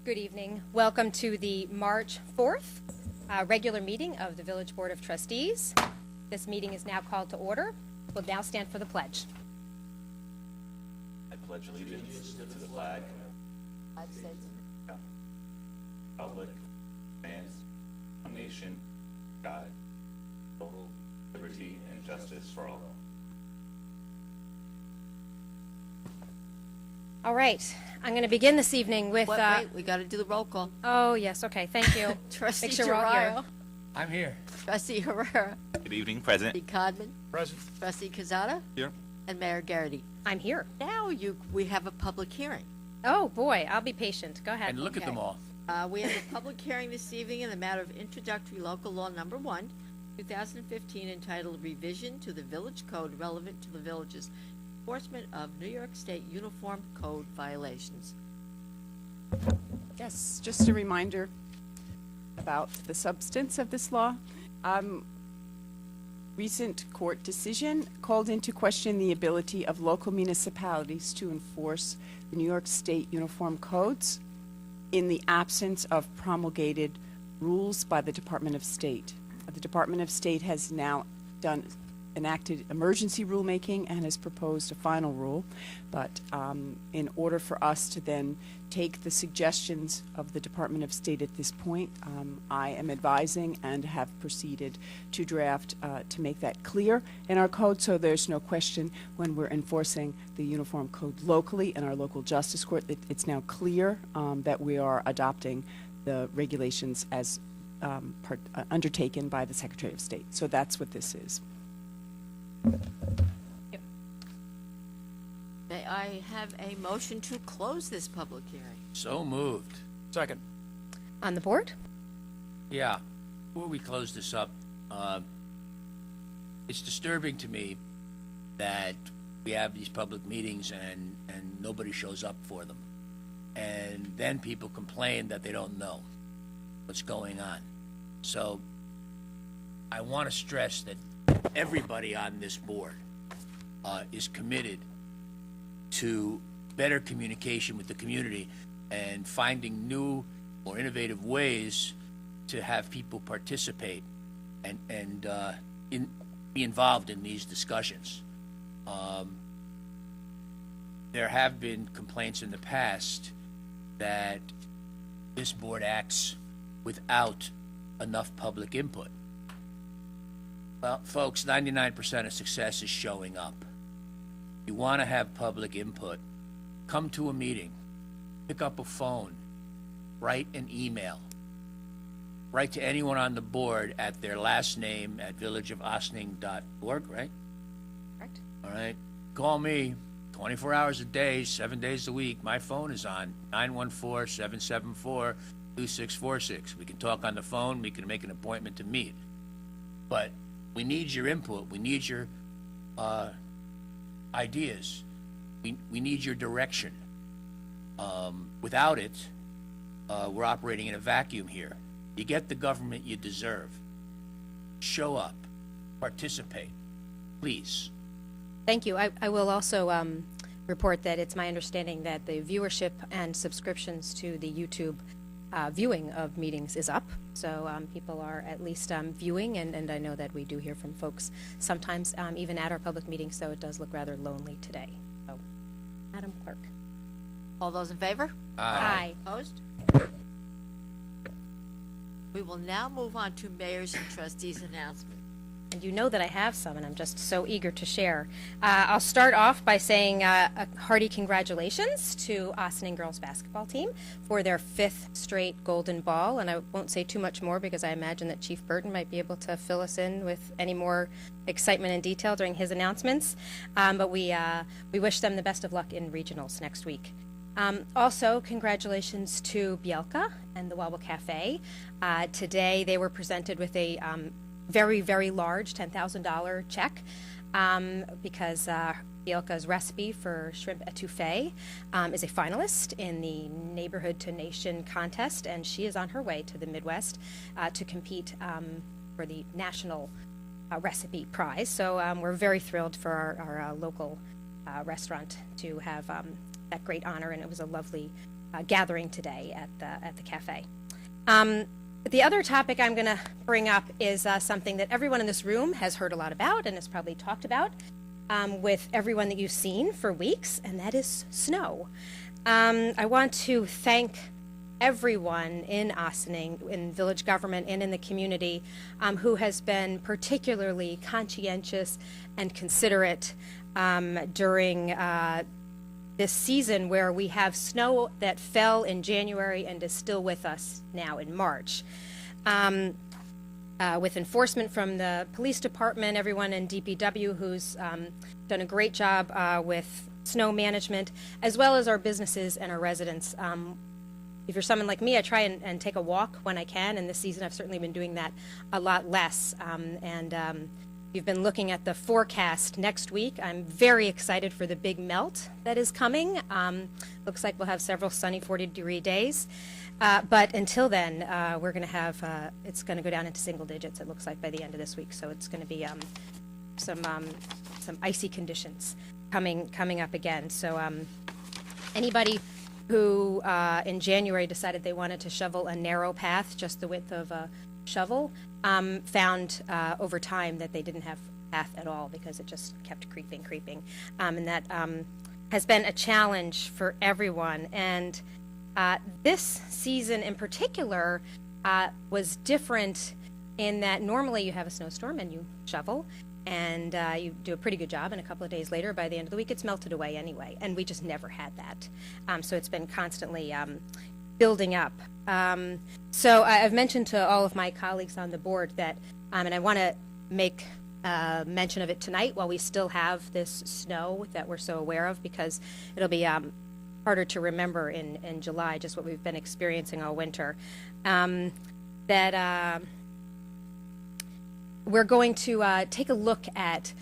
Good evening. Welcome to the March 4th regular meeting of the Village Board of Trustees. This meeting is now called to order. We'll now stand for the pledge. I pledge allegiance to the flag of the Republic, and one nation, God, total liberty and justice for all. All right. I'm going to begin this evening with... Wait, we got to do the roll call. Oh, yes. Okay. Thank you. Trustee Make sure we're all here. Gerardo. I'm here. Trustee Herrera. Good evening, President. Trustee Codman. Present. Trustee Quezada. Here. And Mayor Garrity. I'm here. Now we have a public hearing. Oh, boy. I'll be patient. Go ahead. And look at them all. We have a public hearing this evening in the matter of introductory local law number 1, 2015, entitled Revision to the Village Code relevant to the village's enforcement of New York State Uniform Code violations. Yes, just a reminder about the substance of this law. Recent court decision called into question the ability of local municipalities to enforce the New York State Uniform Codes in the absence of promulgated rules by the Department of State. The Department of State has now enacted emergency rulemaking and has proposed a final rule, but in order for us to then take the suggestions of the Department of State at this point, I am advising and have proceeded to draft to make that clear in our code, so there's no question when we're enforcing the uniform code locally in our local justice court that it's now clear that we are adopting the regulations as undertaken by the Secretary of State. So that's what this is. May I have a motion to close this public hearing? So moved. Second. On the board? Yeah. Before we close this up, it's disturbing to me that we have these public meetings and nobody shows up for them. And then people complain that they don't know what's going on. So I want to stress that everybody on this board is committed to better communication with the community and finding new or innovative ways to have people participate and be involved in these discussions. There have been complaints in the past that this board acts without enough public input. Well, folks, 99% of success is showing up. You want to have public input, come to a meeting, pick up a phone, write an email, write to anyone on the board at their last name at villageofossining.org, right? Correct. All right. Call me 24 hours a day, 7 days a week. My phone is on 914-774-2646. We can talk on the phone. We can make an appointment to meet. But we need your input. We need your ideas. We need your direction. Without it, we're operating in a vacuum here. You get the government you deserve. Show up. Participate. Please. Thank you. I will also report that it's my understanding that the viewership and subscriptions to the YouTube viewing of meetings is up. So people are at least viewing, and I know that we do hear from folks sometimes even at our public meetings, so it does look rather lonely today. So, Madam Clerk. All those in favor? Aye. Opposed? We will now move on to mayor's and trustees' announcements. And you know that I have some, and I'm just so eager to share. I'll start off by saying a hearty congratulations to Ossining girls basketball team for their 5th straight Golden Ball, and I won't say too much more because I imagine that Chief Burton might be able to fill us in with any more excitement and detail during his announcements. But we wish them the best of luck in regionals next week. Also, congratulations to Bielka and the Wobble Cafe. Today they were presented with a very, very large $10,000 check because Bielka's recipe for shrimp etouffee is a finalist in the Neighborhood to Nation contest, and she is on her way to the Midwest to compete for the national recipe prize. So we're very thrilled for our local restaurant to have that great honor, and it was a lovely gathering today at the cafe. The other topic I'm going to bring up is something that everyone in this room has heard a lot about and has probably talked about with everyone that you've seen for weeks, and that is snow. I want to thank everyone in Ossining, in village government and in the community, who has been particularly conscientious and considerate during this season where we have snow that fell in January and is still with us now in March. With enforcement from the police department, everyone in DPW who's done a great job with snow management, as well as our businesses and our residents. If you're someone like me, I try and take a walk when I can, and this season I've certainly been doing that a lot less. You've been looking at the forecast next week. I'm very excited for the big melt that is coming. Looks like we'll have several sunny 40-degree days. But until then, we're going to have, it's going to go down into single digits, it looks like, by the end of this week. So it's going to be some icy conditions coming up again. So anybody who in January decided they wanted to shovel a narrow path, just the width of a shovel, found over time that they didn't have path at all because it just kept creeping. And that has been a challenge for everyone. And this season in particular was different in that normally you have a snowstorm and you shovel and you do a pretty good job, and a couple of days later, by the end of the week, it's melted away anyway. And we just never had that. So it's been constantly building up. So I've mentioned to all of my colleagues on the board that, and I want to make mention of it tonight while we still have this snow that we're so aware of, because it'll be harder to remember in July, just what we've been experiencing all winter, that we're going to take a look at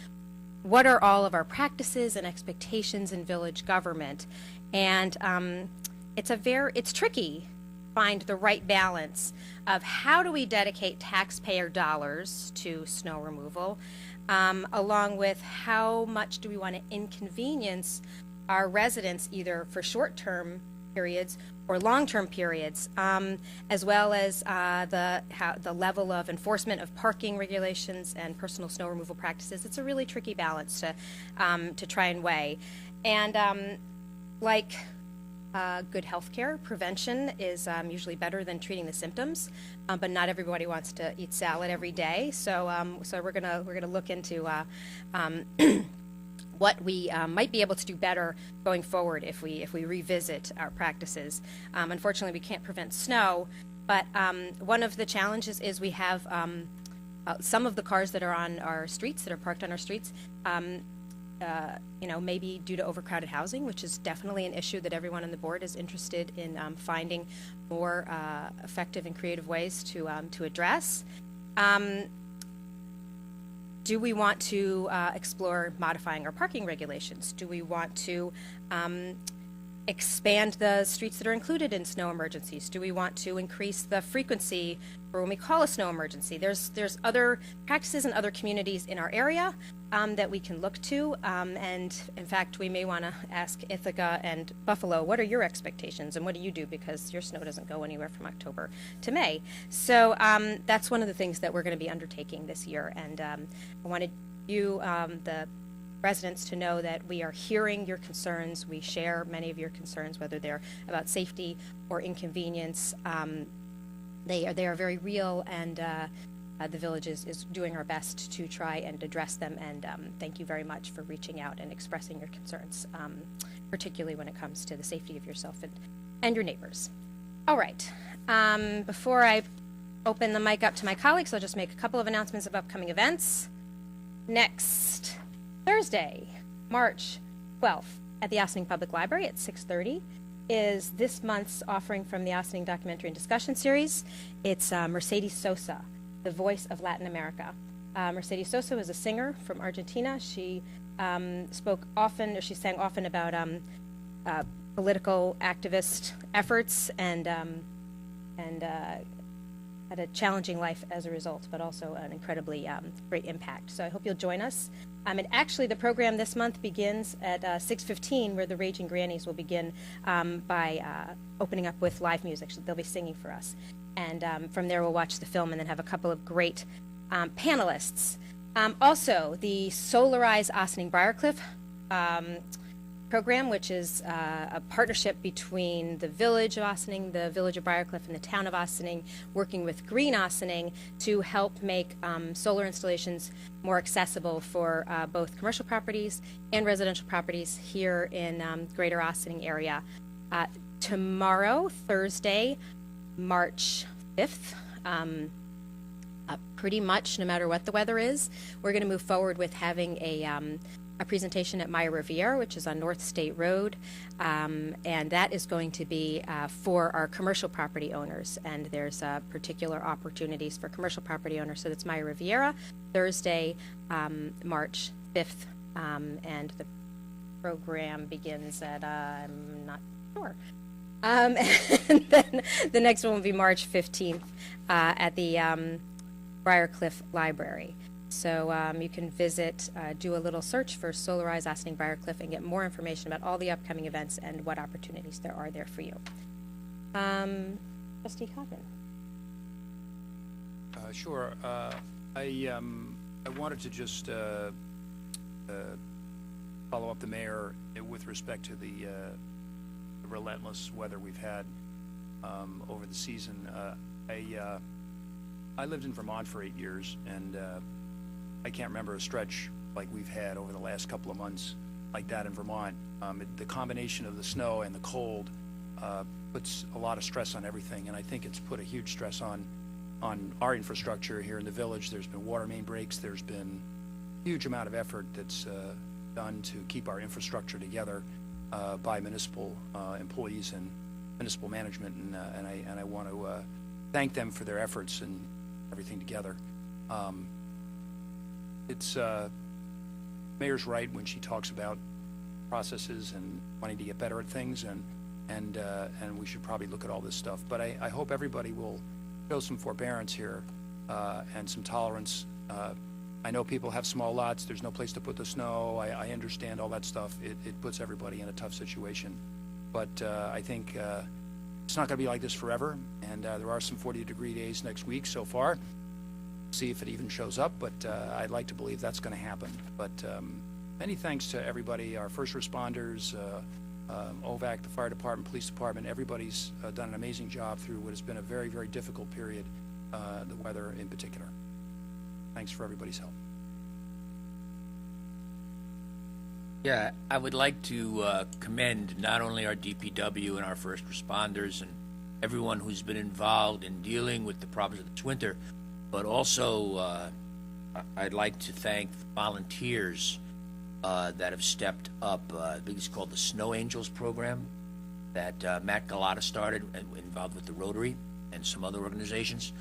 what are all of our practices and expectations in village government. And it's tricky to find the right balance of how do we dedicate taxpayer dollars to snow removal, along with how much do we want to inconvenience our residents either for short-term periods or long-term periods, as well as the level of enforcement of parking regulations and personal snow removal practices. It's a really tricky balance to try and weigh. And good health care, prevention is usually better than treating the symptoms, but not everybody wants to eat salad every day. So we're gonna look into what we might be able to do better going forward if we revisit our practices. Unfortunately, we can't prevent snow, but one of the challenges is we have some of the cars that are on our streets, that are parked on our streets, maybe due to overcrowded housing, which is definitely an issue that everyone on the board is interested in finding more effective and creative ways to address. Do we want to explore modifying our parking regulations? Do we want to expand the streets that are included in snow emergencies? Do we want to increase the frequency for when we call a snow emergency? There's other practices in other communities in our area that we can look to, and in fact we may want to ask Ithaca and Buffalo, what are your expectations and what do you do, because your snow doesn't go anywhere from October to May. So that's one of the things that we're going to be undertaking this year, and I wanted you, the residents, to know that we are hearing your concerns. We share many of your concerns, whether they're about safety or inconvenience. They are very real, and the village is doing our best to try and address them. And thank you very much for reaching out and expressing your concerns, particularly when it comes to the safety of yourself and your neighbors. All right. Before I open the mic up to my colleagues, I'll just make a couple of announcements of upcoming events. Next Thursday, March 12th, at the Ossining Public Library at 6:30 is this month's offering from the Ossining Documentary and Discussion Series. It's Mercedes Sosa, the voice of Latin America. Mercedes Sosa is a singer from Argentina. She spoke often, or she sang often about political activist efforts and had a challenging life as a result, but also an incredibly great impact. So I hope you'll join us. And actually, the program this month begins at 6:15, where the Raging Grannies will begin by opening up with live music. So they'll be singing for us. And from there, we'll watch the film and then have a couple of great panelists. Also, the Solarize Ossining Briarcliff program, which is a partnership between the Village of Ossining, the Village of Briarcliff, and the Town of Ossining, working with Green Ossining to help make solar installations more accessible for both commercial properties and residential properties here in Greater Ossining area. Tomorrow, Thursday, March 5th, pretty much no matter what the weather is, we're going to move forward with having a presentation at Maya Riviera, which is on North State Road, and that is going to be for our commercial property owners, and there's particular opportunities for commercial property owners. So that's Maya Riviera, Thursday, March 5th, and the program begins at, I'm not sure. And then the next one will be March 15th at the Briarcliff Library. So you can visit, do a little search for Solarize Ossining Briarcliff and get more information about all the upcoming events and what opportunities there are there for you. Trustee Cochran. Sure. I wanted to just follow up the mayor with respect to the relentless weather we've had over the season. I lived in Vermont for 8 years, and I can't remember a stretch like we've had over the last couple of months like that in Vermont. The combination of the snow and the cold puts a lot of stress on everything, and I think it's put a huge stress on our infrastructure here in the village. There's been water main breaks. There's been a huge amount of effort that's done to keep our infrastructure together by municipal employees and municipal management, and I want to thank them for their efforts and everything together. It's Mayor's right when she talks about processes and wanting to get better at things, and we should probably look at all this stuff. But I hope everybody will show some forbearance here and some tolerance. I know people have small lots. There's no place to put the snow. I understand all that stuff. It puts everybody in a tough situation. But I think it's not going to be like this forever, and there are some 40-degree days next week so far. See if it even shows up, but I'd like to believe that's going to happen. But many thanks to everybody, our first responders, OVAC, the fire department, police department. Everybody's done an amazing job through what has been a very, very difficult period, the weather in particular. Thanks for everybody's help. Yeah, I would like to commend not only our DPW and our first responders and everyone who's been involved in dealing with the problems of this winter, but also I'd like to thank the volunteers that have stepped up. I think it's called the Snow Angels program that Matt Galata started, involved with the Rotary and some other organizations.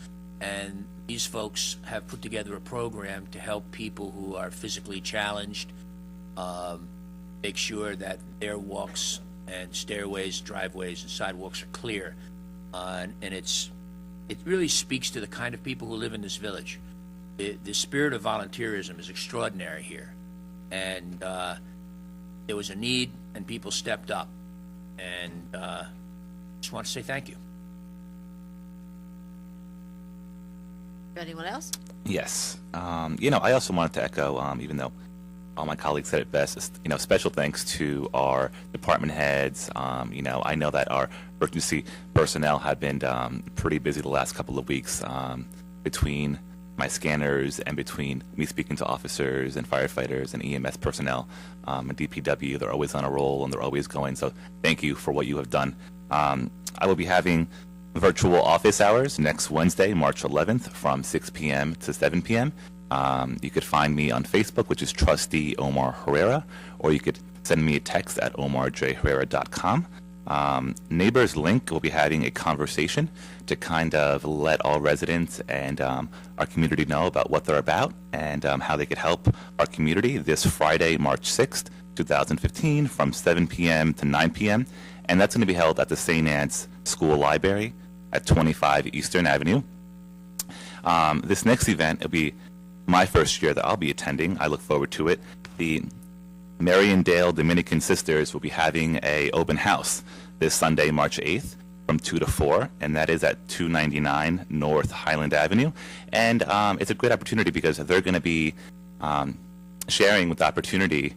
And these folks have put together a program to help people who are physically challenged, make sure that their walks and stairways, driveways, and sidewalks are clear. And it really speaks to the kind of people who live in this village. The spirit of volunteerism is extraordinary here. And there was a need, and people stepped up. And just want to say thank you. Anyone else? Yes. I also wanted to echo, even though all my colleagues said it best, special thanks to our department heads. I know that our emergency personnel have been pretty busy the last couple of weeks between my scanners and between me speaking to officers and firefighters and EMS personnel and DPW. They're always on a roll and they're always going. So thank you for what you have done. I will be having virtual office hours next Wednesday, March 11th from 6 p.m. to 7 p.m. You could find me on Facebook, which is Trustee Omar Herrera, or you could send me a text at omarjherrera.com. Neighbors Link will be having a conversation to kind of let all residents and our community know about what they're about and how they could help our community this Friday, March 6th, 2015, from 7 p.m. to 9 p.m. And that's going to be held at the St. Anne's School Library at 25 Eastern Avenue. This next event, it'll be my first year that I'll be attending. I look forward to it. The Mariondale Dominican Sisters will be having a open house this Sunday, March 8th, from 2 to 4, and that is at 299 North Highland Avenue. And it's a great opportunity because they're going to be sharing with the opportunity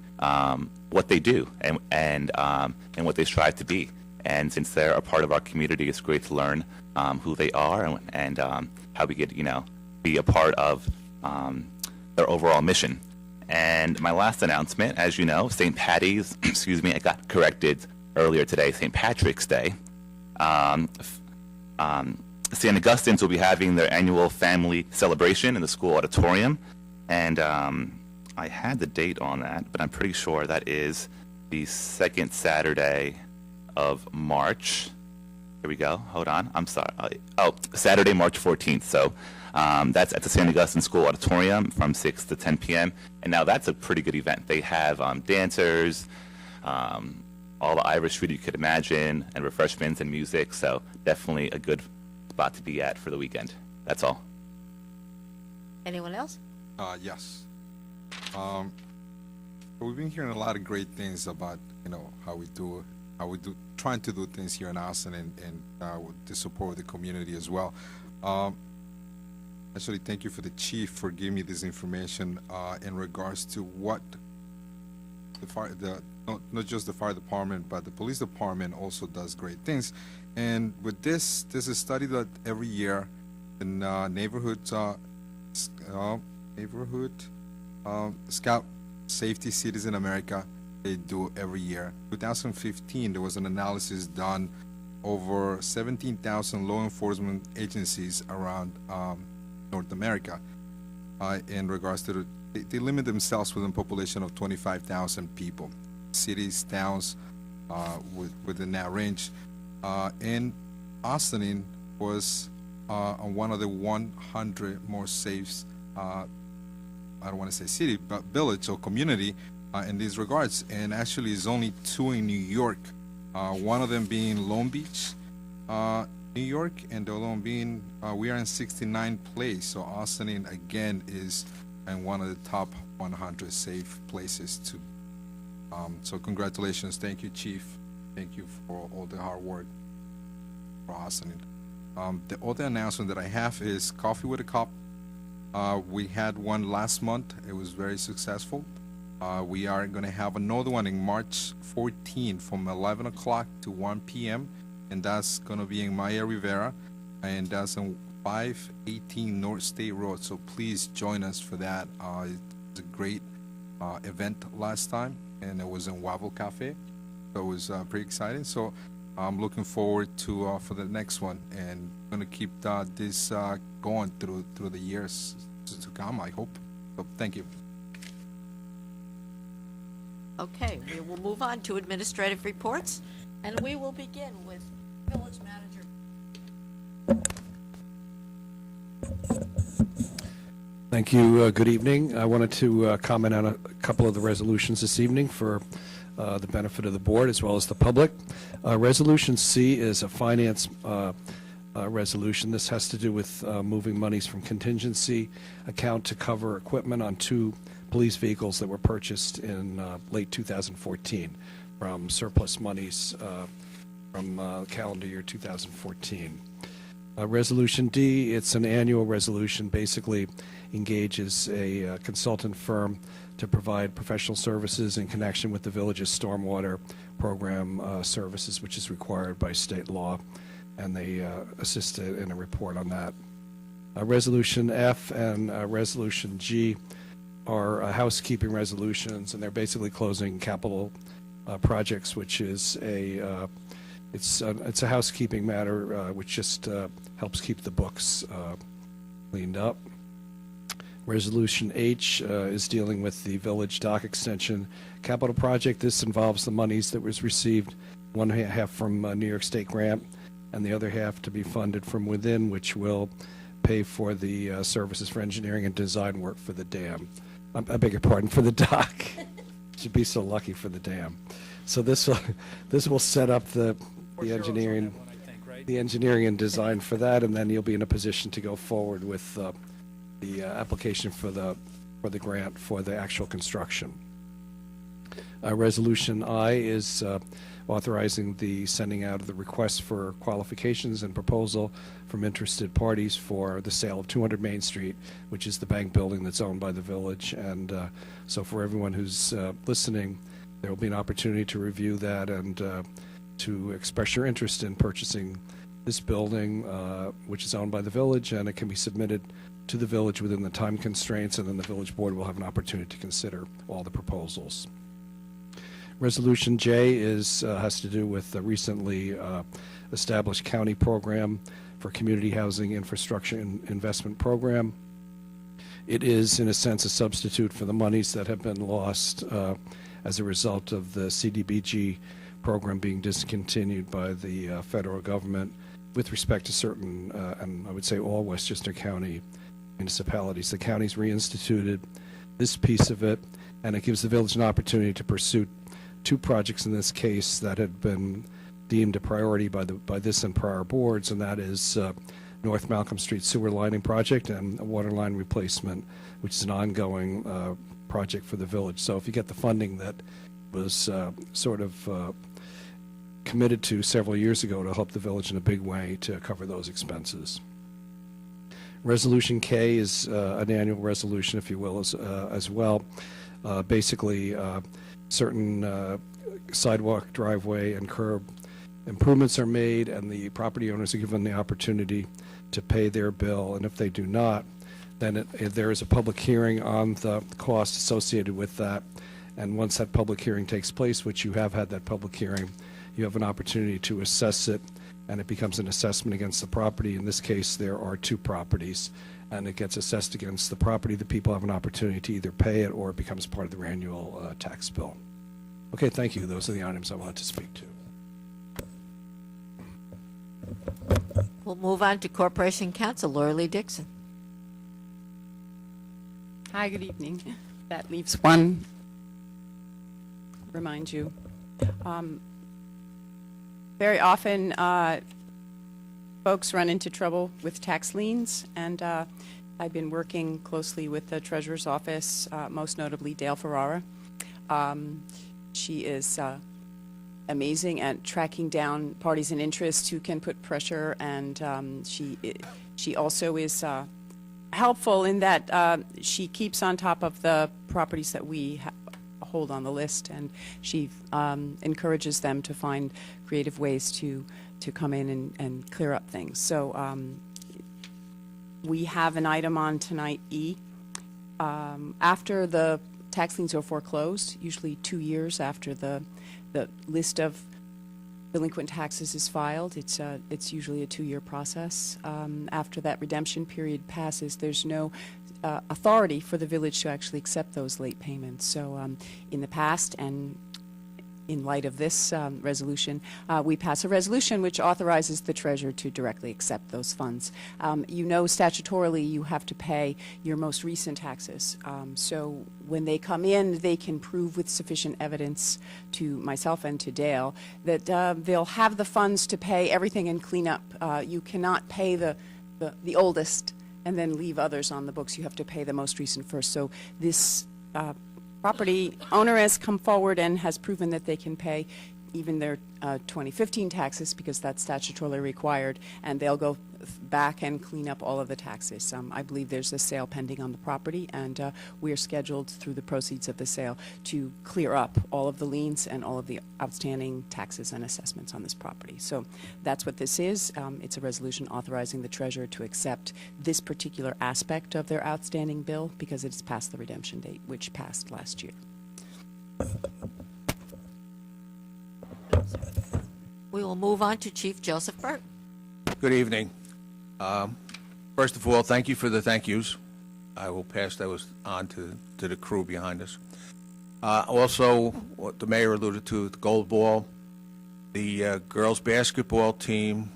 what they do and what they strive to be. And since they're a part of our community, it's great to learn who they are and how we could, be a part of their overall mission. And my last announcement, as you know, St. Patty's, I got corrected earlier today, St. Patrick's Day. St. Augustine's will be having their annual family celebration in the school auditorium. And I had the date on that, but I'm pretty sure that is the second Saturday of March. Here we go. Hold on. I'm sorry. Saturday, March 14th. So that's at the St. Augustine School Auditorium from 6 to 10 p.m. And now that's a pretty good event. They have dancers, all the Irish food you could imagine, and refreshments and music. So definitely a good spot to be at for the weekend. That's all. Anyone else? Yes. We've been hearing a lot of great things about, how we do, trying to do things here in Austin and to support the community as well. Actually, thank you for the chief for giving me this information in regards to what not just the fire department, but the police department also does great things. And with this, there's a study that every year in neighborhood Scout Safety Cities in America, they do every year. 2015, there was an analysis done over 17,000 law enforcement agencies around North America in regards to they limit themselves within a population of 25,000 people, cities, towns within that range. And Austin was on one of the 100 more safe, I don't want to say city, but village or community in these regards. And actually, it's only 2 in New York, one of them being Long Beach, New York, and the other one being, we are in 69th place. So Austin, again, is in one of the top 100 safe places to. So congratulations. Thank you, Chief. Thank you for all the hard work for Austin. The other announcement that I have is Coffee with a Cop. We had one last month. It was very successful. We are going to have another one in March 14 from 11 o'clock to 1 p.m. And that's going to be in Maya Rivera. And that's on 518 North State Road. So please join us for that. It's a great event last time, and it was in Waffle Cafe. So it was pretty exciting. So I'm looking forward to for the next one, and going to keep this going through the years to come, I hope. So thank you. Okay, we will move on to administrative reports, and we will begin with Village Manager. Thank you. Good evening. I wanted to comment on a couple of the resolutions this evening for the benefit of the board as well as the public. Resolution C is a finance resolution. This has to do with moving monies from contingency account to cover equipment on 2 police vehicles that were purchased in late 2014 from surplus monies from calendar year 2014. Resolution D, it's an annual resolution, basically engages a consultant firm to provide professional services in connection with the village's stormwater program services, which is required by state law, and they assist in a report on that. Resolution F and Resolution G are housekeeping resolutions, and they're basically closing capital projects, which is it's a housekeeping matter which just helps keep the books cleaned up. Resolution H is dealing with the Village Dock Extension capital project. This involves the monies that was received, one half from New York State grant and the other half to be funded from within, which will pay for the services for engineering and design work for the dam. I beg your pardon, for the dock. Should be so lucky for the dam. So this will set up the engineering. the engineering and design for that, and then you'll be in a position to go forward with the application for the grant for the actual construction. Resolution I is authorizing the sending out of the request for qualifications and proposal from interested parties for the sale of 200 Main Street, which is the bank building that's owned by the village. And so for everyone who's listening, there will be an opportunity to review that and to express your interest in purchasing this building, which is owned by the village, and it can be submitted to the village within the time constraints, and then the village board will have an opportunity to consider all the proposals. Resolution J has to do with the recently established county program for community housing infrastructure investment program. It is, in a sense, a substitute for the monies that have been lost as a result of the CDBG program being discontinued by the federal government with respect to certain, and I would say all Westchester County municipalities. The county's reinstituted this piece of it, and it gives the village an opportunity to pursue two projects in this case that had been deemed a priority by this and prior boards, and that is North Malcolm Street sewer lining project and a water line replacement, which is an ongoing project for the village. So if you get the funding that was sort of committed to several years ago to help the village in a big way to cover those expenses. Resolution K is an annual resolution, if you will, as well. Basically, certain sidewalk, driveway, and curb improvements are made, and the property owners are given the opportunity to pay their bill. And if they do not, then there is a public hearing on the cost associated with that. And once that public hearing takes place, which you have had that public hearing, you have an opportunity to assess it, and it becomes an assessment against the property. In this case, there are two properties, and it gets assessed against the property. The people have an opportunity to either pay it or it becomes part of their annual tax bill. Okay, thank you. Those are the items I wanted to speak to. We'll move on to Corporation Counsel, Laura Lee Dixon. Hi, good evening. That leaves one. Remind you. Very often, folks run into trouble with tax liens, and I've been working closely with the Treasurer's Office, most notably Dale Ferrara. She is amazing at tracking down parties in interest who can put pressure, and she also is helpful in that she keeps on top of the properties that we hold on the list, and she encourages them to find creative ways to come in and clear up things. So we have an item on tonight, E. After the tax liens are foreclosed, usually 2 years after the list of delinquent taxes is filed, it's usually a 2-year process. After that redemption period passes, there's no authority for the village to actually accept those late payments. So in the past, and in light of this resolution, we pass a resolution which authorizes the treasurer to directly accept those funds. You know, statutorily, you have to pay your most recent taxes. So when they come in, they can prove with sufficient evidence to myself and to Dale that they'll have the funds to pay everything and clean up. You cannot pay the oldest and then leave others on the books. You have to pay the most recent first. So this property owner has come forward and has proven that they can pay even their 2015 taxes, because that's statutorily required, and they'll go back and clean up all of the taxes. I believe there's a sale pending on the property, and we are scheduled through the proceeds of the sale to clear up all of the liens and all of the outstanding taxes and assessments on this property. So that's what this is. It's a resolution authorizing the treasurer to accept this particular aspect of their outstanding bill because it's past the redemption date, which passed last year. We will move on to Chief Joseph Burton. Good evening. First of all, thank you for the thank yous. I will pass those on to the crew behind us. Also, what the mayor alluded to, the Gold Ball, the girls basketball team,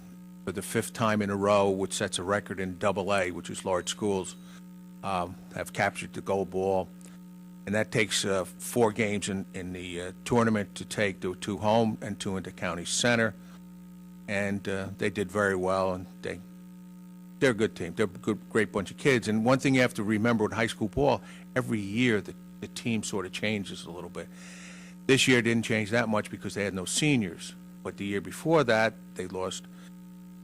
for the 5th time in a row, which sets a record in AA, which is large schools, have captured the Gold Ball. And that takes 4 games in the tournament to take the 2 home and 2 into County Center. and they did very well, and they're a good team. They're a great bunch of kids. And one thing you have to remember with high school ball, every year the team sort of changes a little bit. This year didn't change that much because they had no seniors. But the year before that, they lost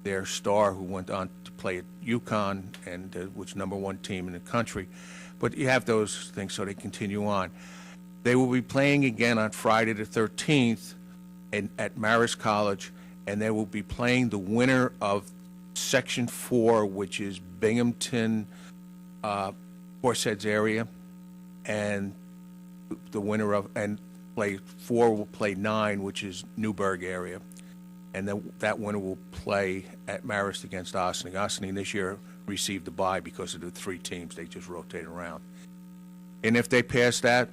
their star who went on to play at UConn, and which #1 team in the country. But you have those things, so they continue on. They will be playing again on Friday the 13th at Marist College, and they will be playing the winner of Section 4, which is Binghamton, Horseheads area, and the winner of, and play 4 will play 9, which is Newburgh area. And then that winner will play at Marist against Ossining. Ossining this year received a bye because of the 3 teams. They just rotate around. And if they pass that,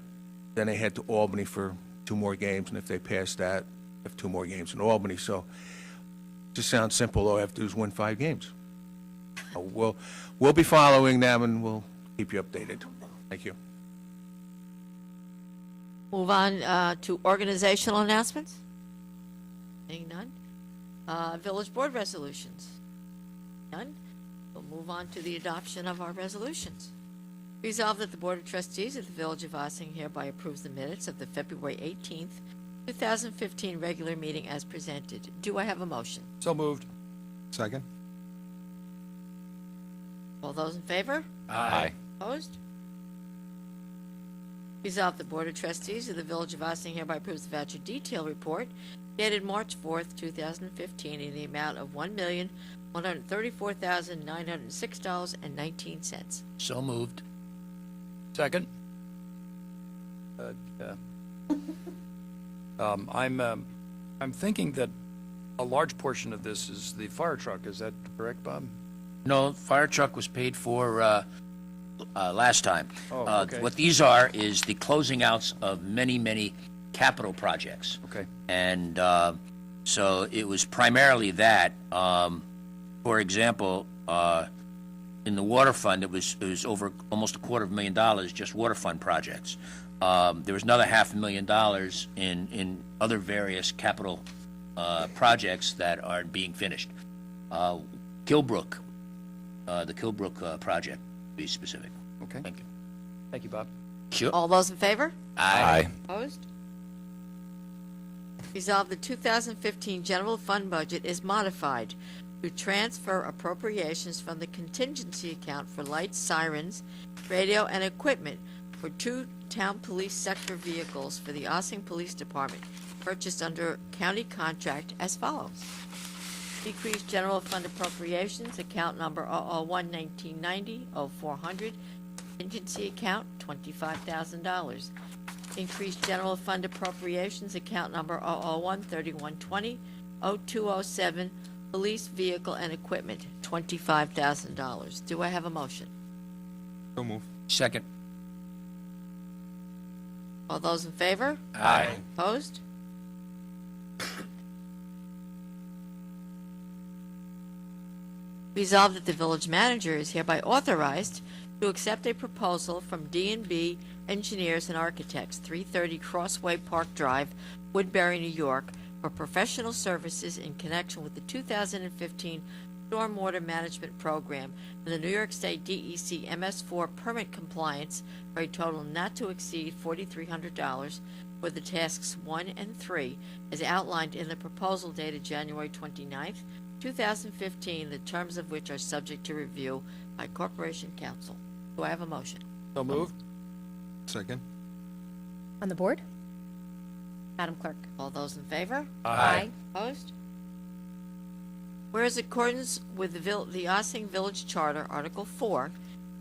then they head to Albany for 2 more games. And if they pass that, they have 2 more games in Albany. So it just sounds simple. All I have to do is win 5 games. We'll be following them, and we'll keep you updated. Thank you. Move on to organizational announcements. Seeing none. Village board resolutions. None. We'll move on to the adoption of our resolutions. Resolved that the Board of Trustees of the Village of Ossining hereby approves the minutes of the February 18th, 2015 regular meeting as presented. Do I have a motion? So moved. Second? All those in favor? Aye. Opposed? Resolved, the Board of Trustees of the Village of Ossining hereby approves the voucher detail report dated March 4th, 2015, in the amount of $1,134,906.19. So moved. Second. I'm thinking that a large portion of this is the fire truck. Is that correct, Bob? No, fire truck was paid for last time. Oh, okay. What these are is the closing outs of many, many capital projects. Okay. And so it was primarily that. For example, in the water fund, it was over almost $250,000 just water fund projects. There was another $500,000 in other various capital projects that are being finished. Kilbrook, the Kilbrook project, to be specific. Okay. Thank you. Thank you, Bob. Sure. All those in favor? Aye. Opposed? Resolved, the 2015 general fund budget is modified to transfer appropriations from the contingency account for lights, sirens, radio, and equipment for 2 town police sector vehicles for the Ossining Police Department purchased under county contract as follows. Decreased general fund appropriations, account number 001-1990-0400, contingency account $25,000. Increased general fund appropriations, account number 001-3120-0207, police vehicle and equipment, $25,000. Do I have a motion? So move. Second. All those in favor? Aye. Opposed? Resolved that the village manager is hereby authorized to accept a proposal from D&B Engineers and Architects, 330 Crossway Park Drive, Woodbury, New York, for professional services in connection with the 2015 Stormwater Management Program and the New York State DEC MS4 permit compliance for a total not to exceed $4,300 for the tasks 1 and 3, as outlined in the proposal dated January 29th, 2015, the terms of which are subject to review by Corporation Counsel. Do I have a motion? So moved. Second? On the board? Madam Clerk? All those in favor? Aye. Opposed? Whereas in accordance with the Ossining Village Charter, Article 4,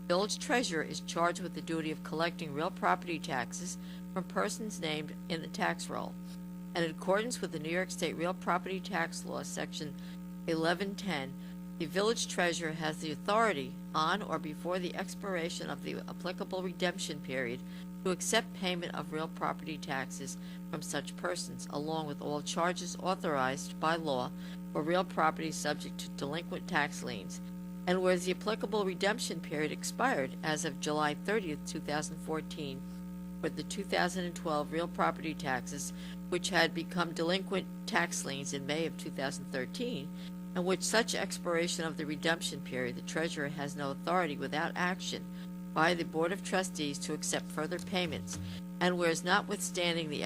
village treasurer is charged with the duty of collecting real property taxes from persons named in the tax roll. And in accordance with the New York State Real Property Tax Law, Section 1110, the village treasurer has the authority, on or before the expiration of the applicable redemption period, to accept payment of real property taxes from such persons, along with all charges authorized by law for real property subject to delinquent tax liens, and whereas the applicable redemption period expired as of July 30th, 2014, with the 2012 real property taxes, which had become delinquent tax liens in May of 2013, and which such expiration of the redemption period, the treasurer has no authority without action by the Board of Trustees to accept further payments, and whereas notwithstanding the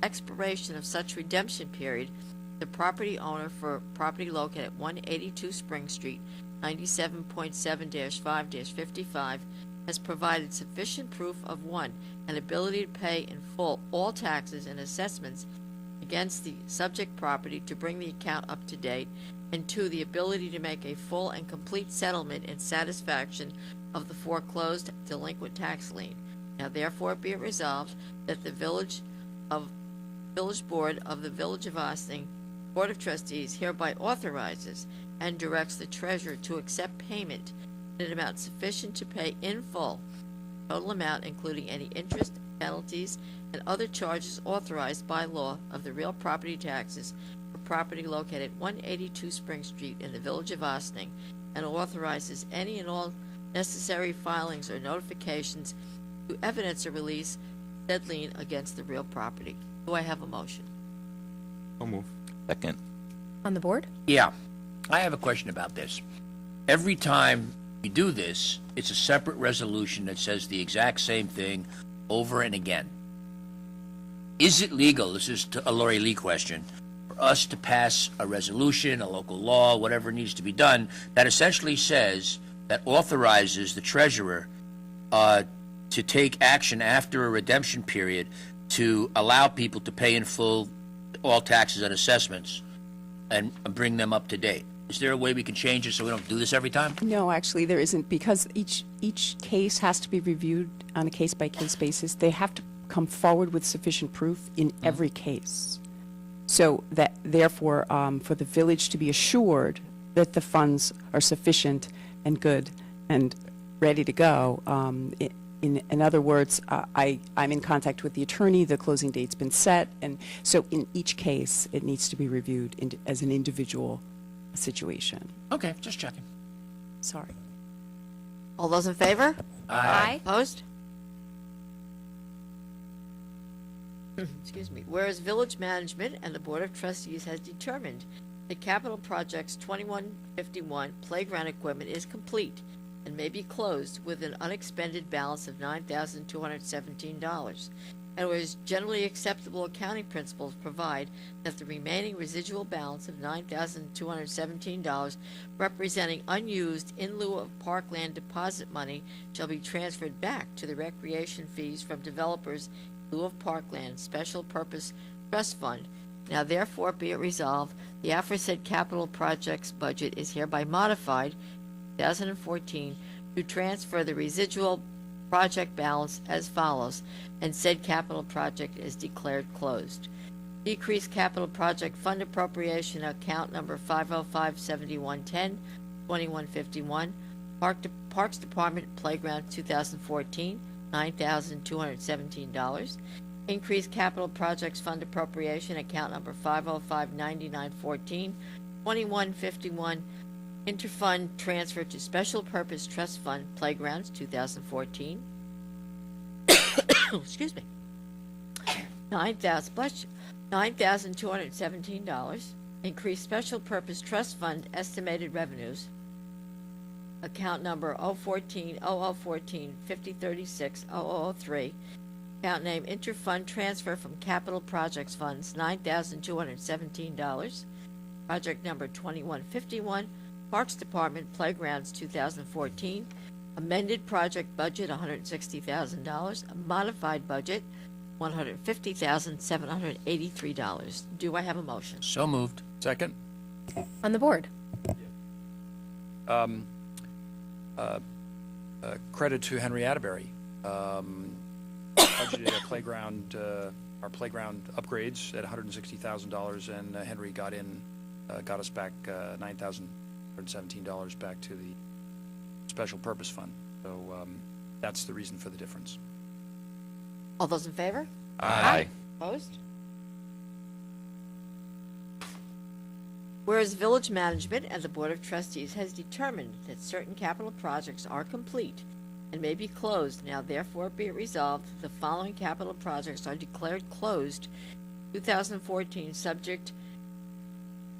expiration of such redemption period, the property owner for property located at 182 Spring Street, 97.7-5-55, has provided sufficient proof of, 1, an ability to pay in full all taxes and assessments against the subject property to bring the account up to date, and 2, the ability to make a full and complete settlement in satisfaction of the foreclosed delinquent tax lien. Now therefore be it resolved that the Village Board of the Village of Ossining Board of Trustees hereby authorizes and directs the treasurer to accept payment in an amount sufficient to pay in full total amount, including any interest, penalties, and other charges authorized by law of the real property taxes for property located at 182 Spring Street in the Village of Ossining, and authorizes any and all necessary filings or notifications to evidence a release said lien against the real property. Do I have a motion? So move. Second. On the board? Yeah, I have a question about this. Every time we do this, it's a separate resolution that says the exact same thing over and again. Is it legal, this is a Lori Lee question, for us to pass a resolution, a local law, whatever needs to be done, that essentially says, that authorizes the treasurer to take action after a redemption period to allow people to pay in full all taxes and assessments and bring them up to date? Is there a way we can change it so we don't do this every time? No, actually, there isn't, because each case has to be reviewed on a case-by-case basis. They have to come forward with sufficient proof in every case. So that, therefore, for the village to be assured that the funds are sufficient and good and ready to go, in other words, I'm in contact with the attorney, the closing date's been set, and so in each case, it needs to be reviewed as an individual situation. Okay, just checking. Sorry. All those in favor? Aye. Opposed? Excuse me. Whereas Village Management and the Board of Trustees has determined that Capital Projects 2151 playground equipment is complete and may be closed with an unexpended balance of $9,217. And whereas generally acceptable accounting principles provide that the remaining residual balance of $9,217 representing unused in lieu of parkland deposit money shall be transferred back to the recreation fees from developers in lieu of parkland special purpose trust fund. Now therefore be it resolved, the aforesaid capital projects budget is hereby modified 2014 to transfer the residual project balance as follows, and said capital project is declared closed. Decrease capital project fund appropriation account number 505-7110, 2151, Parks Department Playground 2014, $9,217. Increase capital projects fund appropriation account number 505-9914, 2151, Interfund transfer to Special Purpose Trust Fund Playgrounds 2014. Excuse me. $9,217. Increase Special Purpose Trust Fund estimated revenues. Account number 014-0014-5036-0003. Account name Interfund transfer from Capital Projects Funds $9,217. Project number 2151. Parks Department Playgrounds 2014, amended project budget $160,000, a modified budget $150,783. Do I have a motion? So moved. Second? On the board? Credit to Henry Atterbury. Budgeted a playground, our playground upgrades at $160,000, and Henry got us back $9,117 back to the special purpose fund. So that's the reason for the difference. All those in favor? Aye. Opposed? Whereas Village Management and the Board of Trustees has determined that certain capital projects are complete and may be closed. Now therefore be it resolved, the following capital projects are declared closed 2014, subject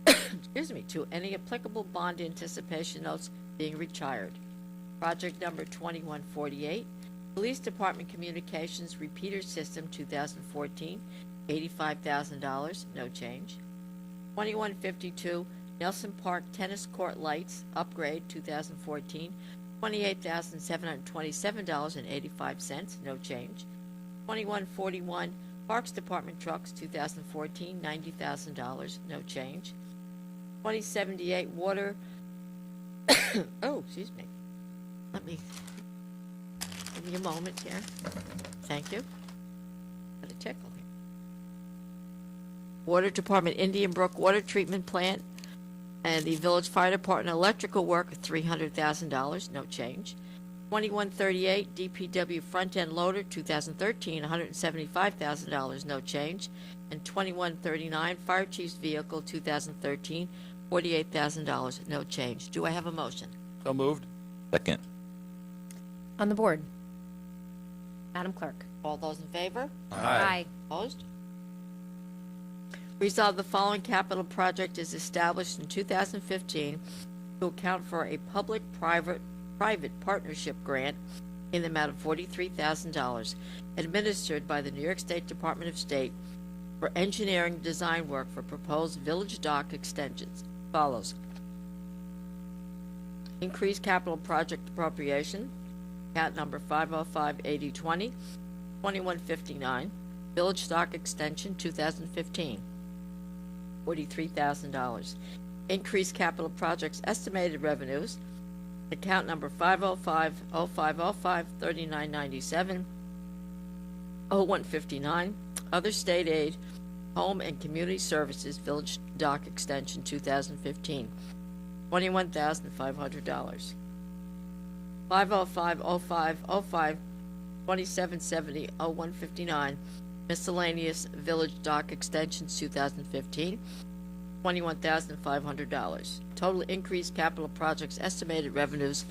excuse me, to any applicable bond anticipation notes being retired. Project number 2148, Police Department Communications Repeater System 2014, $85,000, no change. 2152, Nelson Park Tennis Court Lights Upgrade 2014, $28,727.85, no change. 2141, Parks Department Trucks 2014, $90,000, no change. 2078, Water, oh, excuse me. Give me a moment here. Thank you. Got a tickle here. Water Department Indian Brook Water Treatment Plant and the Village Fire Department electrical work, $300,000, no change. 2138, DPW Front End Loader, 2013, $175,000, no change. And 2139, Fire Chief's Vehicle, 2013, $48,000, no change. Do I have a motion? So moved. Second. On the board. Madam Clerk. All those in favor? Aye. Opposed? Resolve the following capital project is established in 2015 to account for a public-private partnership grant in the amount of $43,000 administered by the New York State Department of State for engineering design work for proposed village dock extensions. Follows. Increased capital project appropriation, account number 505-8020, 2159, village dock extension 2015, $43,000. Increased capital projects estimated revenues, account number 505-0505-3997, 0159, other state aid, home and community services, village dock extension 2015, $21,500. 505-0505-2770-0159, miscellaneous village dock extensions 2015, $21,500. Total increased capital projects estimated revenues,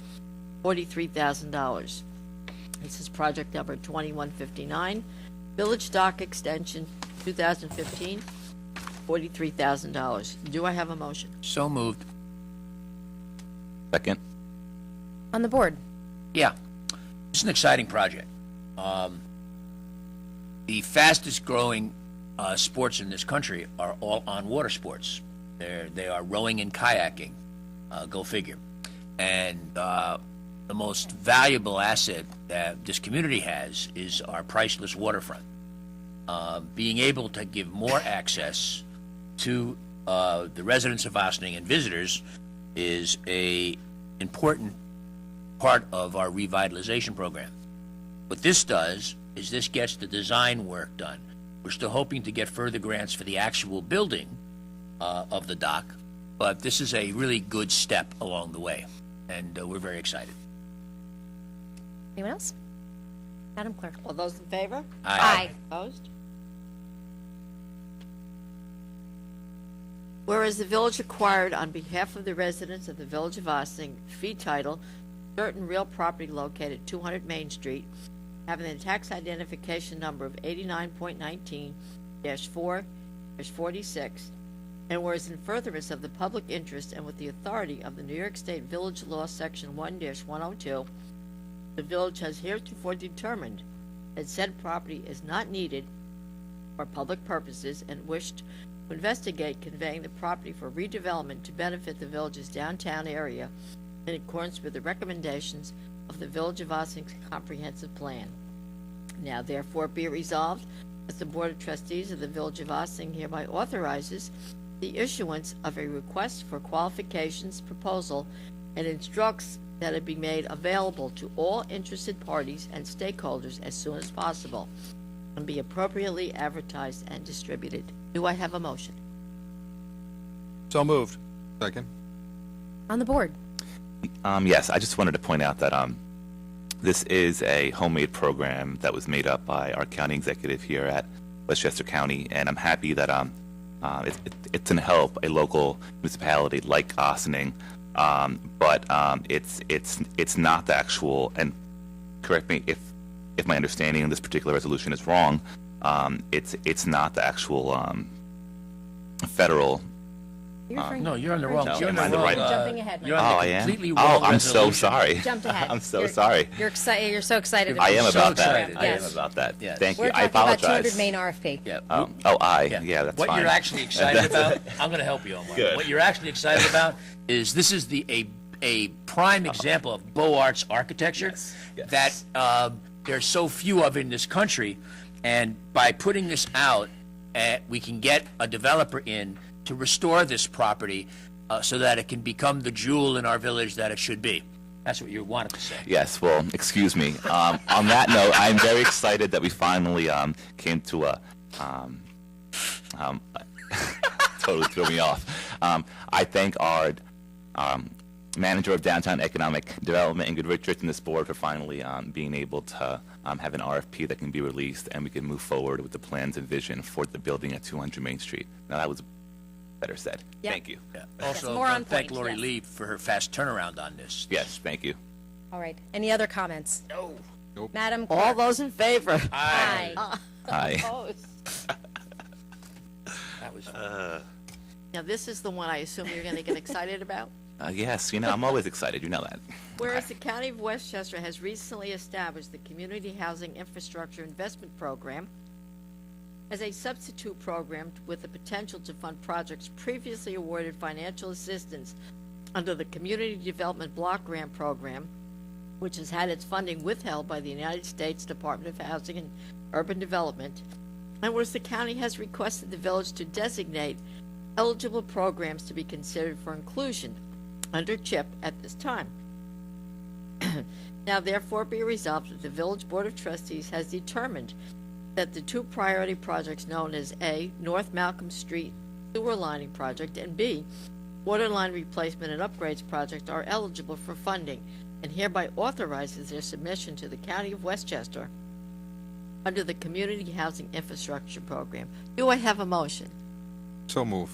$43,000. This is project number 2159, village dock extension 2015, $43,000. Do I have a motion? So moved. Second. On the board. Yeah, it's an exciting project. The fastest growing sports in this country are all on water sports. They are rowing and kayaking. Go figure. And the most valuable asset that this community has is our priceless waterfront. Being able to give more access to the residents of Ossining and visitors is a important part of our revitalization program. What this does is this gets the design work done. We're still hoping to get further grants for the actual building of the dock, but this is a really good step along the way, and we're very excited. Anyone else? Madam Clerk. All those in favor? Aye. Opposed? Whereas the village acquired on behalf of the residents of the Village of Ossining fee title certain real property located at 200 Main Street, having the tax identification number of 89.19-4-46, and whereas in furtherance of the public interest and with the authority of the New York State Village Law Section 1-102, the village has heretofore determined that said property is not needed for public purposes and wished to investigate conveying the property for redevelopment to benefit the village's downtown area in accordance with the recommendations of the Village of Ossing's comprehensive plan. Now therefore be it resolved that the Board of Trustees of the Village of Ossining hereby authorizes the issuance of a request for qualifications proposal and instructs that it be made available to all interested parties and stakeholders as soon as possible and be appropriately advertised and distributed. Do I have a motion? So moved. Second. On the board. Yes, I just wanted to point out that this is a homemade program that was made up by our county executive here at Westchester County, and I'm happy that it's going to help a local municipality like Ossining, but it's not the actual, and correct me if my understanding of this particular resolution is wrong, it's not the actual federal. No, you're on the wrong, No, you're on am I the the wrong. right- Jumping ahead, Mike. You're Oh, on I the am. completely Oh, wrong I'm so resolution. sorry. Jumped ahead. I'm so You're- sorry. You're excited. You're so excited. I am about so about that. excited. I am Yes. about that. Yes. Thank We're you. I talking about apologize. 200 main RFP. Yeah. Yeah, that's What fine. you're actually excited about, I'm going to help you on one. Good. What you're actually excited about is this is a prime example of Beaux Arts architecture Yes. that there's so few of in this country, and by putting this out, we can get a developer in to restore this property so that it can become the jewel in our village that it should be. That's what you wanted to say. Yes, well, excuse me. On that note, I'm very excited that we finally came to a. Totally threw me off. I thank our manager of downtown economic development, Ingrid Richards, and this board for finally being able to have an RFP that can be released and we can move forward with the plans and vision for the building at 200 Main Street. Now, that was better said. Yeah. Thank you. Yeah. Also, more on thank point, Lori yes. Lee for her fast turnaround on this. Yes, thank you. All right. Any other comments? No. Madam All Clerk? those in favor? Aye. Aye. Opposed? That was Now, this is the one I assume you're going to get excited about. Yes, I'm always excited. You know that. Whereas the County of Westchester has recently established the Community Housing Infrastructure Investment Program as a substitute program with the potential to fund projects previously awarded financial assistance under the Community Development Block Grant Program, which has had its funding withheld by the United States Department of Housing and Urban Development, and whereas the county has requested the village to designate eligible programs to be considered for inclusion under CHIP at this time. Now therefore be resolved that the Village Board of Trustees has determined that the two priority projects known as A, North Malcolm Street Sewer Lining Project, and B, Water Line Replacement and Upgrades Project are eligible for funding, and hereby authorizes their submission to the County of Westchester under the Community Housing Infrastructure Program. Do I have a motion? So move.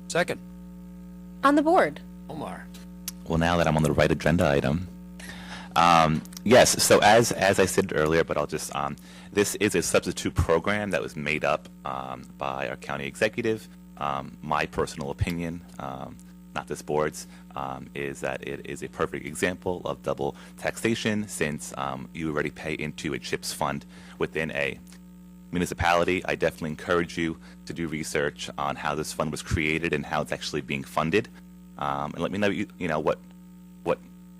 Second. On the board. Omar. Well, now that I'm on the right agenda item, yes. So as I said earlier, but I'll just this is a substitute program that was made up by our county executive. My personal opinion, not this board's, is that it is a perfect example of double taxation since you already pay into a CHIPS fund within a municipality. I definitely encourage you to do research on how this fund was created and how it's actually being funded, and let me know what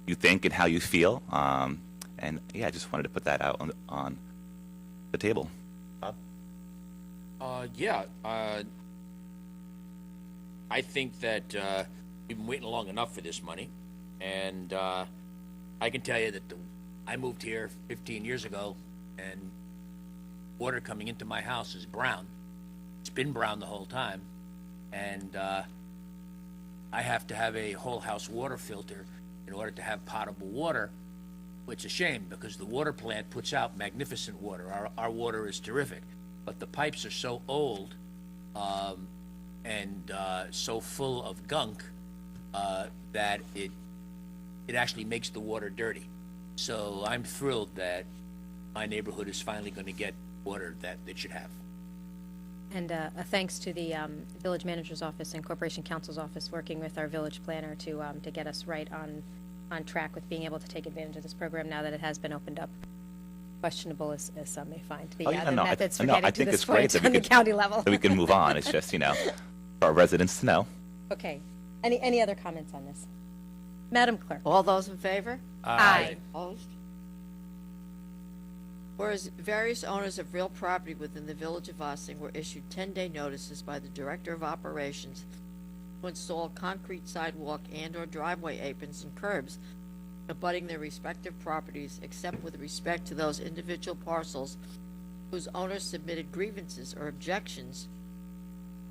you think and how you feel. And yeah, I just wanted to put that out on the table. I think that we've been waiting long enough for this money, and I can tell you that I moved here 15 years ago, and water coming into my house is brown. It's been brown the whole time, and I have to have a whole house water filter in order to have potable water, which is a shame because the water plant puts out magnificent water. Our water is terrific, but the pipes are so old and so full of gunk that it actually makes the water dirty. So I'm thrilled that my neighborhood is finally going to get water that it should have. And a thanks to the village manager's office and corporation counsel's office working with our village planner to get us right on track with being able to take advantage of this program now that it has been opened up. Questionable as some may find the methods for getting I to think this it's great point that on the county level. that we can move on. It's just for our residents to know. Okay. Any other comments on this? Madam Clerk? All those in favor? Aye. Opposed? Whereas various owners of real property within the village of Ossining were issued 10-day notices by the Director of Operations to install concrete sidewalk and/or driveway aprons and curbs abutting their respective properties, except with respect to those individual parcels whose owners submitted grievances or objections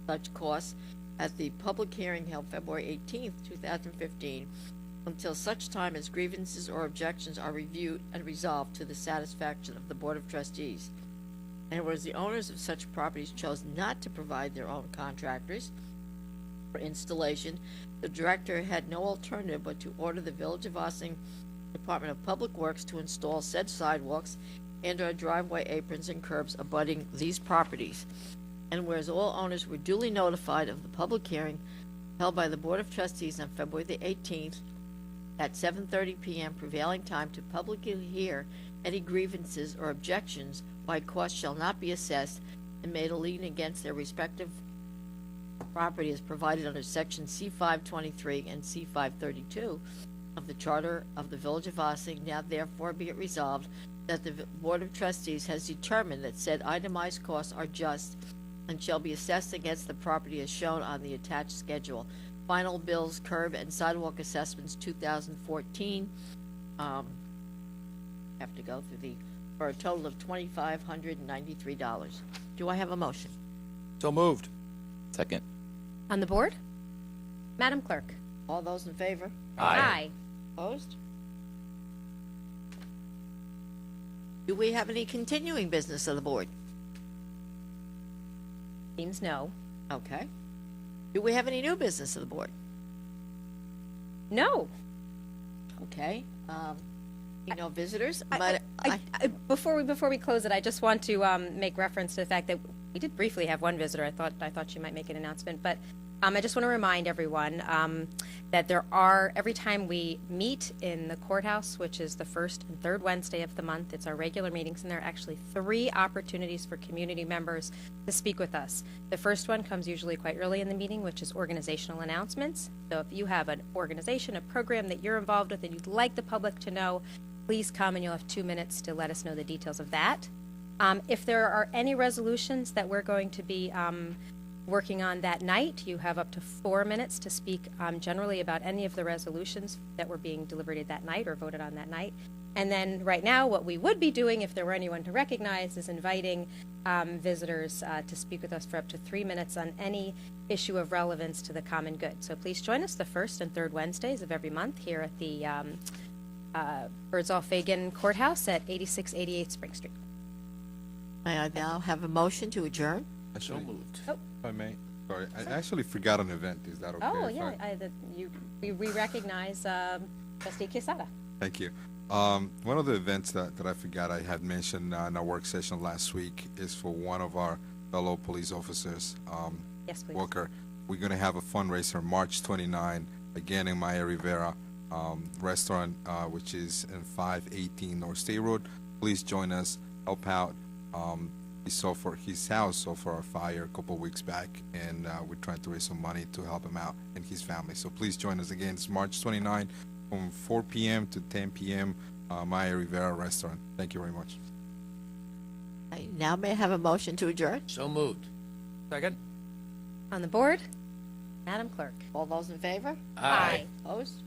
to such course at the public hearing held February 18th, 2015, until such time as grievances or objections are reviewed and resolved to the satisfaction of the Board of Trustees. And whereas the owners of such properties chose not to provide their own contractors for installation, the director had no alternative but to order the Village of Ossining Department of Public Works to install said sidewalks and/or driveway aprons and curbs abutting these properties. And whereas all owners were duly notified of the public hearing held by the Board of Trustees on February the 18th at 7:30 p.m. prevailing time to publicly hear any grievances or objections, why costs shall not be assessed and made a lien against their respective property as provided under Section C-523 and C-532 of the Charter of the Village of Ossining. Now therefore be it resolved that the Board of Trustees has determined that said itemized costs are just and shall be assessed against the property as shown on the attached schedule. Final bills, curb and sidewalk assessments 2014, have to go through for a total of $2,593. Do I have a motion? So moved. Second. On the board? Madam Clerk? All those in favor? Aye. Opposed? Do we have any continuing business of the board? Seems no. Okay. Do we have any new business of the board? No. Okay. No visitors? Before we close it, I just want to make reference to the fact that we did briefly have one visitor. I thought she might make an announcement, but I just want to remind everyone that there are, every time we meet in the courthouse, which is the first and third Wednesday of the month, it's our regular meetings, and there are actually 3 opportunities for community members to speak with us. The first one comes usually quite early in the meeting, which is organizational announcements. So if you have an organization, a program that you're involved with and you'd like the public to know, please come and you'll have 2 minutes to let us know the details of that. If there are any resolutions that we're going to be working on that night, you have up to 4 minutes to speak generally about any of the resolutions that were being deliberated that night or voted on that night. And then right now, what we would be doing, if there were anyone to recognize, is inviting visitors to speak with us for up to 3 minutes on any issue of relevance to the common good. So please join us the first and third Wednesdays of every month here at the Birdsall-Fagan Courthouse at 8688 Spring Street. May I now have a motion to adjourn? So moved. If I may, sorry, I actually forgot an event. Is that okay? Oh, if yeah, we recognize Trustee Quesada. Thank you. One of the events that I forgot I had mentioned in our work session last week is for one of our fellow police officers, Yes, please. Walker. We're going to have a fundraiser March 29, again in Maya Rivera restaurant, which is in 518 North State Road. Please join us, help out. His house suffered a fire a couple of weeks back, and we're trying to raise some money to help him out and his family. So please join us again. It's March 29 from 4 p.m. to 10 p.m. Maya Rivera restaurant. Thank you very much. I now may I have a motion to adjourn? So moved. Second? On the board, Madam Clerk. All those in favor? Aye. Opposed?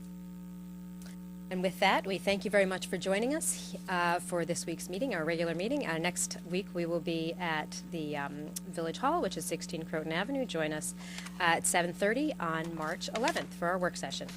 And with that, we thank you very much for joining us for this week's meeting, our regular meeting. Next week, we will be at the Village Hall, which is 16 Croton Avenue. Join us at 7:30 on March 11th for our work session.